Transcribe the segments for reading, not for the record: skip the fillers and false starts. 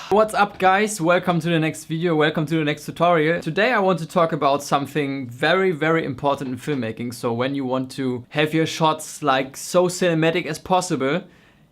What's up guys, welcome to the next video, welcome to the next tutorial. Today I want to talk about something very important in filmmaking. So when you want to have your shots like so cinematic as possible,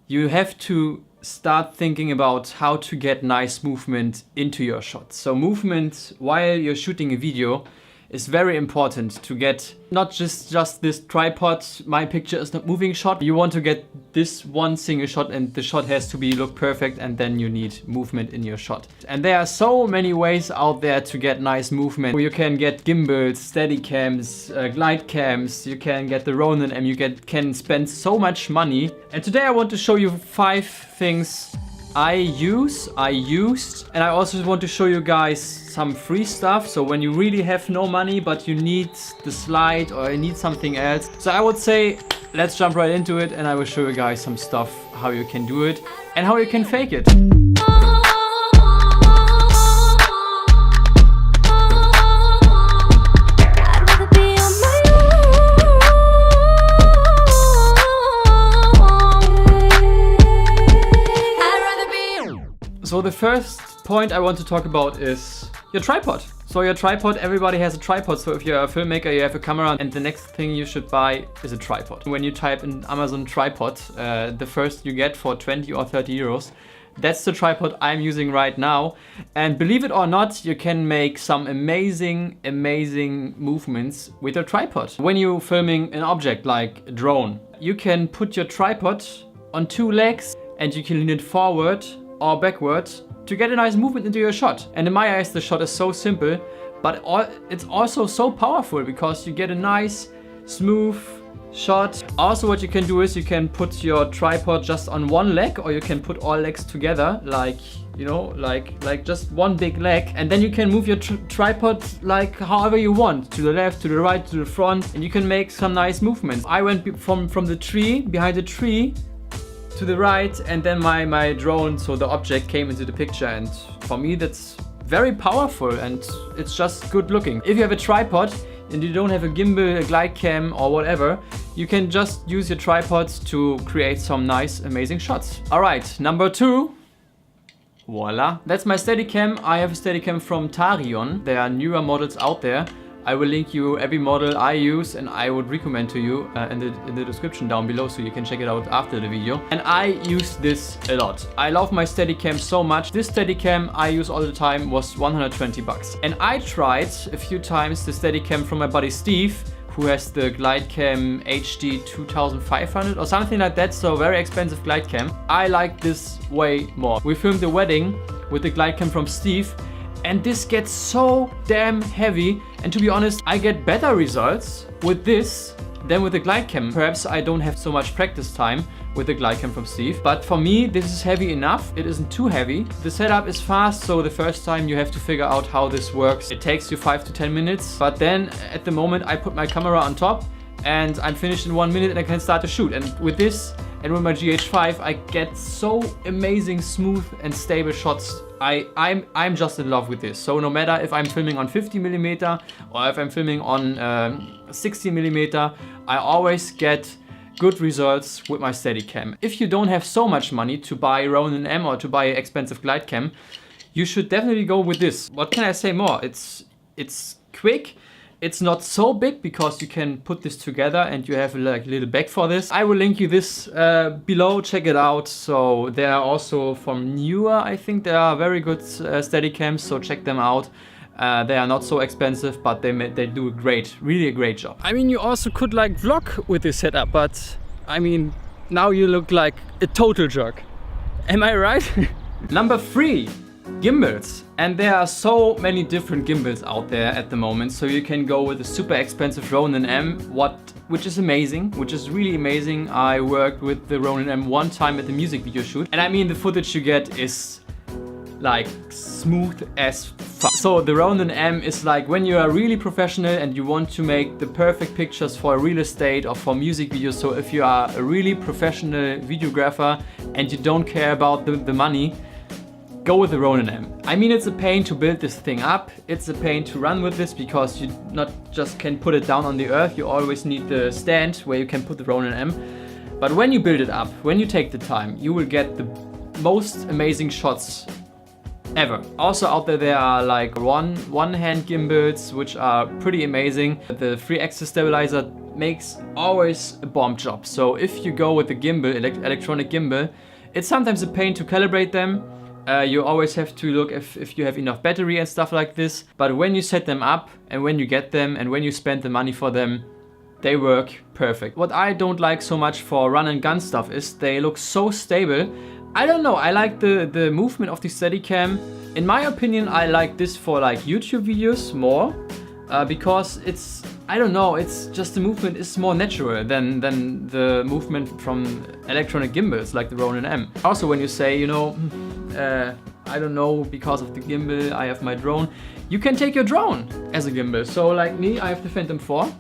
you have to start thinking about how to get nice movement into your shots. So movement while you're shooting a video is very important to get not just this tripod, my picture is not moving shot. You want to get this one single shot and the shot has to look perfect, and then you need movement in your shot. And there are so many ways out there to get nice movement. You can get gimbals, Steadycams, glide cams, you can get the Ronin and you can spend so much money. And today I want to show you 5 things I used, and I also want to show you guys some free stuff. So when you really have no money but you need the slide or you need something else. So I would say let's jump right into it, and I will show you guys some stuff how you can do it and how you can fake it. So the first point I want to talk about is your tripod. So your tripod, everybody has a tripod. So if you're a filmmaker, you have a camera, and the next thing you should buy is a tripod. When you type in Amazon tripod, the first you get for 20 or 30 euros, that's the tripod I'm using right now. And believe it or not, you can make some amazing movements with your tripod. When you're filming an object like a drone, you can put your tripod on 2 legs and you can lean it forward or backwards to get a nice movement into your shot. And in my eyes, the shot is so simple, but it's also so powerful because you get a nice, smooth shot. Also, what you can do is you can put your tripod just on one leg, or you can put all legs together, like, you know, like just one big leg, and then you can move your tripod like however you want, to the left, to the right, to the front, and you can make some nice movements. I went from the tree, behind the tree, to the right, and then my drone, so the object, came into the picture, and for me that's very powerful and it's just good looking. If you have a tripod and you don't have a gimbal, a glide cam or whatever, you can just use your tripods to create some nice, amazing shots. Alright, number 2. Voila. That's my Steadicam. I have a Steadicam from Tarion. There are newer models out there. I will link you every model I use, and I would recommend to you in the description down below, so you can check it out after the video. And I use this a lot. I love my Steadicam so much. This Steadicam I use all the time was 120 bucks. And I tried a few times the Steadicam from my buddy Steve, who has the GlideCam HD 2500 or something like that, so very expensive GlideCam. I like this way more. We filmed the wedding with the GlideCam from Steve, and this gets so damn heavy, and to be honest, I get better results with this than with the GlideCam. Perhaps I don't have so much practice time with the GlideCam from Steve, but for me this is heavy enough. It isn't too heavy. The setup is fast, so the first time you have to figure out how this works. It takes you 5 to 10 minutes, but then at the moment I put my camera on top and I'm finished in 1 minute and I can start to shoot. And with this and with my GH5 I get so amazing, smooth and stable shots. I'm just in love with this. So no matter if I'm filming on 50mm or if I'm filming on 60mm, I always get good results with my Steadicam. If you don't have so much money to buy Ronin M or to buy an expensive glide cam, you should definitely go with this. What can I say more? It's quick. It's not so big because you can put this together and you have like a little bag for this. I will link you this below, check it out. So there are also from newer, I think there are very good Steadicams, so check them out. They are not so expensive, but they do really a great job. I mean, you also could like vlog with this setup, but I mean, now you look like a total jerk. Am I right? Number 3. Gimbals. And there are so many different gimbals out there at the moment, so you can go with a super expensive Ronin M, which is amazing, which is really amazing. I worked with the Ronin M one time at the music video shoot, and I mean the footage you get is like smooth as fuck. So the Ronin M is like when you are really professional and you want to make the perfect pictures for real estate or for music videos. So if you are a really professional videographer and you don't care about the money, go with the Ronin M. I mean, it's a pain to build this thing up. It's a pain to run with this because you not just can put it down on the earth. You always need the stand where you can put the Ronin M. But when you build it up, when you take the time, you will get the most amazing shots ever. Also out there are like one-hand gimbals, which are pretty amazing. The 3-axis stabilizer makes always a bomb job. So if you go with the gimbal, electronic gimbal, it's sometimes a pain to calibrate them. You always have to look if you have enough battery and stuff like this. But when you set them up and when you get them and when you spend the money for them, they work perfect. What I don't like so much for run and gun stuff is they look so stable. I don't know, I like the movement of the Steadicam. In my opinion, I like this for like YouTube videos more because it's, I don't know, it's just the movement is more natural than the movement from electronic gimbals like the Ronin M. Also when you say, you know, I don't know, because of the gimbal I have my drone, you can take your drone as a gimbal. So like me, I have the Phantom 4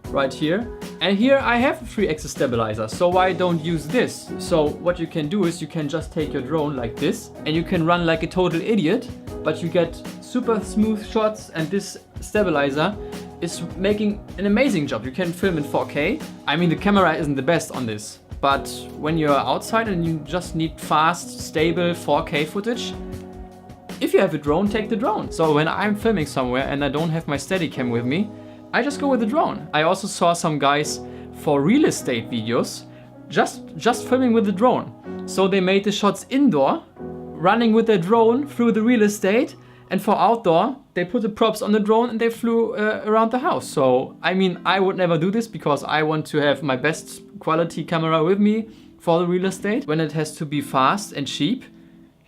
right here. And here I have a 3-axis stabilizer, so why don't use this? So what you can do is you can just take your drone like this and you can run like a total idiot, but you get super smooth shots and this stabilizer is making an amazing job. You can film in 4K. I mean, the camera isn't the best on this, but when you're outside and you just need fast, stable 4K footage, if you have a drone, take the drone. So when I'm filming somewhere and I don't have my Steadicam with me, I just go with the drone. I also saw some guys for real estate videos just filming with the drone. So they made the shots indoor, running with their drone through the real estate, and for outdoor, they put the props on the drone and they flew around the house. So, I mean, I would never do this because I want to have my best quality camera with me for the real estate. When it has to be fast and cheap,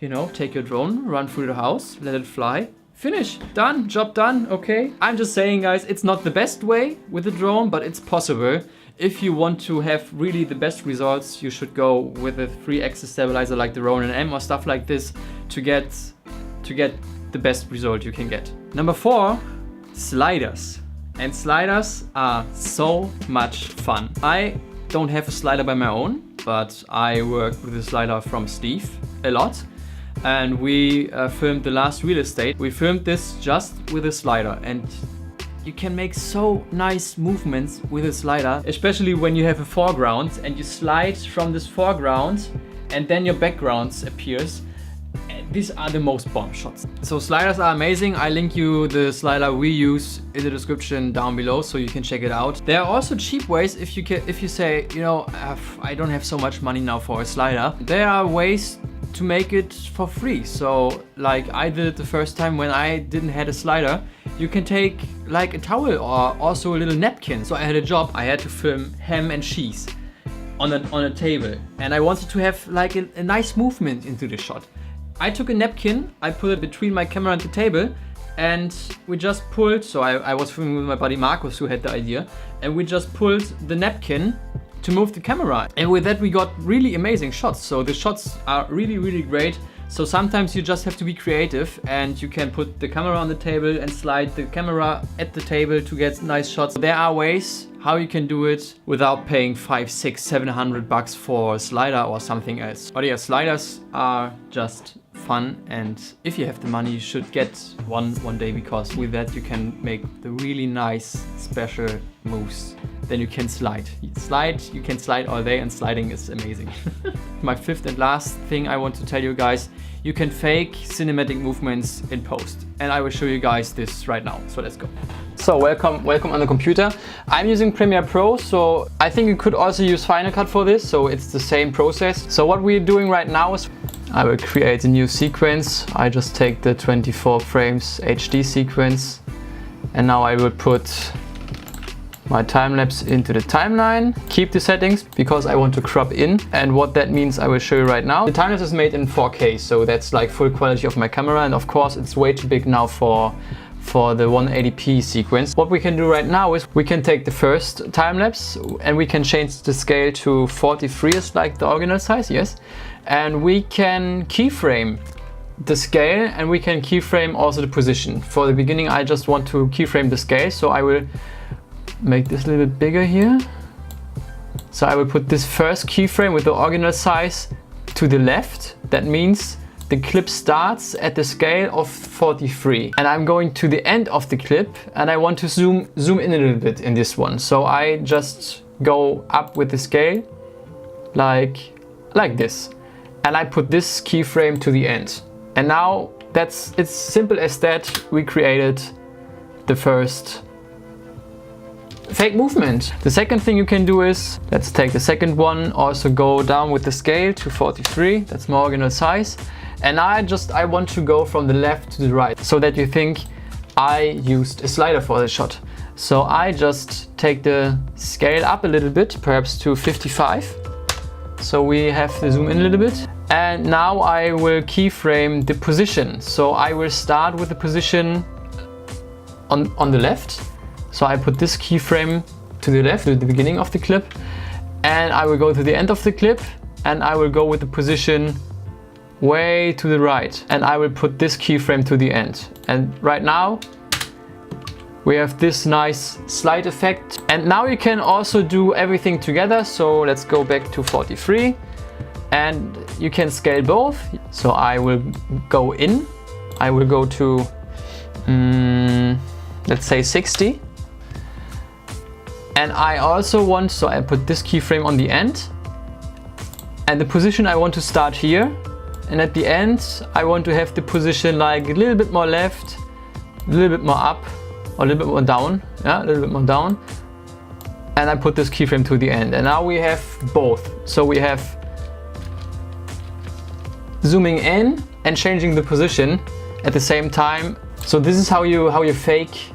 you know, take your drone, run through the house, let it fly. Finish, done, job done, okay? I'm just saying, guys, it's not the best way with the drone, but it's possible. If you want to have really the best results, you should go with a 3-axis stabilizer like the Ronin M or stuff like this to get the best result you can get. Number 4, sliders. And sliders are so much fun. I don't have a slider by my own, but I work with a slider from Steve a lot. And we filmed the last real estate. We filmed this just with a slider and you can make so nice movements with a slider, especially when you have a foreground and you slide from this foreground and then your background appears. These are the most bomb shots. So sliders are amazing. I link you the slider we use in the description down below so you can check it out. There are also cheap ways if you say, you know, I don't have so much money now for a slider. There are ways to make it for free. So like I did it the first time when I didn't have a slider. You can take like a towel or also a little napkin. So I had a job, I had to film ham and cheese on a table and I wanted to have like a nice movement into the shot. I took a napkin, I put it between my camera and the table and we just pulled, so I was filming with my buddy Marcus who had the idea, and we just pulled the napkin to move the camera. And with that we got really amazing shots. So the shots are really, really great. So sometimes you just have to be creative and you can put the camera on the table and slide the camera at the table to get nice shots. There are ways how you can do it without paying 500, 600, 700 bucks for a slider or something else. But yeah, sliders are just fun, and if you have the money you should get one day, because with that you can make the really nice special moves. Then you can slide. You can slide all day, and sliding is amazing. My 5th and last thing I want to tell you guys, you can fake cinematic movements in post. And I will show you guys this right now. So let's go. So welcome on the computer. I'm using Premiere Pro, so I think you could also use Final Cut for this. So it's the same process. So what we're doing right now is I will create a new sequence. I just take the 24 frames HD sequence, and now I will put my time-lapse into the timeline. Keep the settings because I want to crop in, and what that means I will show you right now. The time-lapse is made in 4K, so that's like full quality of my camera, and of course it's way too big now for the 180p sequence. What we can do right now is we can take the first time-lapse and we can change the scale to 43 is like the original size, yes. And we can keyframe the scale and we can keyframe also the position. For the beginning I just want to keyframe the scale, so I will make this a little bit bigger here. So I will put this first keyframe with the original size to the left. That means the clip starts at the scale of 43. And I'm going to the end of the clip and I want to zoom in a little bit in this one. So I just go up with the scale like this. And I put this keyframe to the end. And now it's simple as that. We created the first fake movement. The second thing you can do is, let's take the second one, also go down with the scale to 43. That's my original size. And I want to go from the left to the right so that you think I used a slider for the shot. So I just take the scale up a little bit, perhaps to 55. So we have to zoom in a little bit. And now I will keyframe the position. So I will start with the position on the left. So I put this keyframe to the left, to the beginning of the clip. And I will go to the end of the clip and I will go with the position way to the right. And I will put this keyframe to the end. And right now we have this nice slide effect. And now you can also do everything together. So let's go back to 43 and you can scale both. So I will go in, I will go to, let's say 60. And I also want, so I put this keyframe on the end. And the position I want to start here. And at the end, I want to have the position like a little bit more left, a little bit more up, or a little bit more down. Yeah, a little bit more down. And I put this keyframe to the end. And now we have both. So we have zooming in and changing the position at the same time. So this is how you fake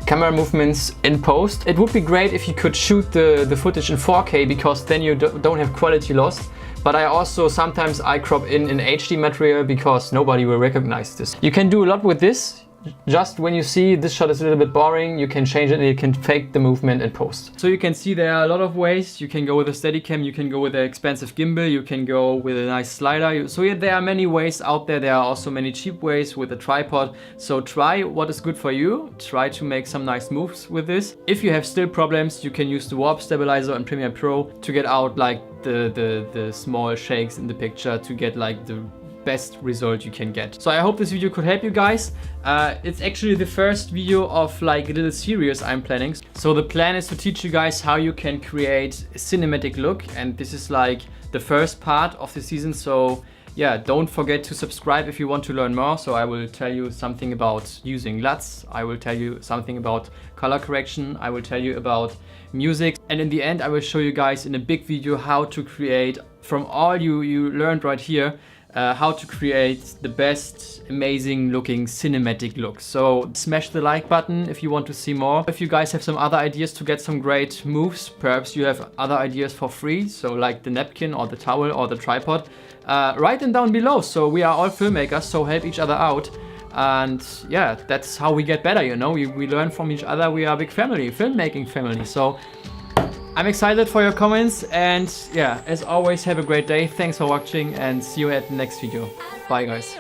camera movements in post. It would be great if you could shoot the footage in 4K because then you don't have quality loss. But I also sometimes crop in HD material because nobody will recognize this. You can do a lot with this. Just when you see this shot is a little bit boring, you can change it and you can fake the movement in post. So you can see there are a lot of ways. You can go with a Steadicam, you can go with an expensive gimbal, you can go with a nice slider. So yeah, there are many ways out there. There are also many cheap ways with a tripod. So try what is good for you. Try to make some nice moves with this. If you have still problems, you can use the warp stabilizer on Premiere Pro to get out like the small shakes in the picture to get like the best result you can get. So I hope this video could help you guys. It's actually the first video of like a little series I'm planning. So the plan is to teach you guys how you can create a cinematic look, and this is like the first part of the season. So yeah, don't forget to subscribe if you want to learn more. So I will tell you something about using LUTs. I will tell you something about color correction. I will tell you about music. And in the end, I will show you guys in a big video how to create, from all you learned right here, how to create the best amazing looking cinematic look. So smash the like button if you want to see more. If you guys have some other ideas to get some great moves, perhaps you have other ideas for free, so like the napkin or the towel or the tripod, write them down below. So we are all filmmakers, so help each other out. And yeah, that's how we get better, you know, we learn from each other. We are a big family, filmmaking family. So I'm excited for your comments, and yeah, as always, have a great day. Thanks for watching and see you at the next video. Bye guys.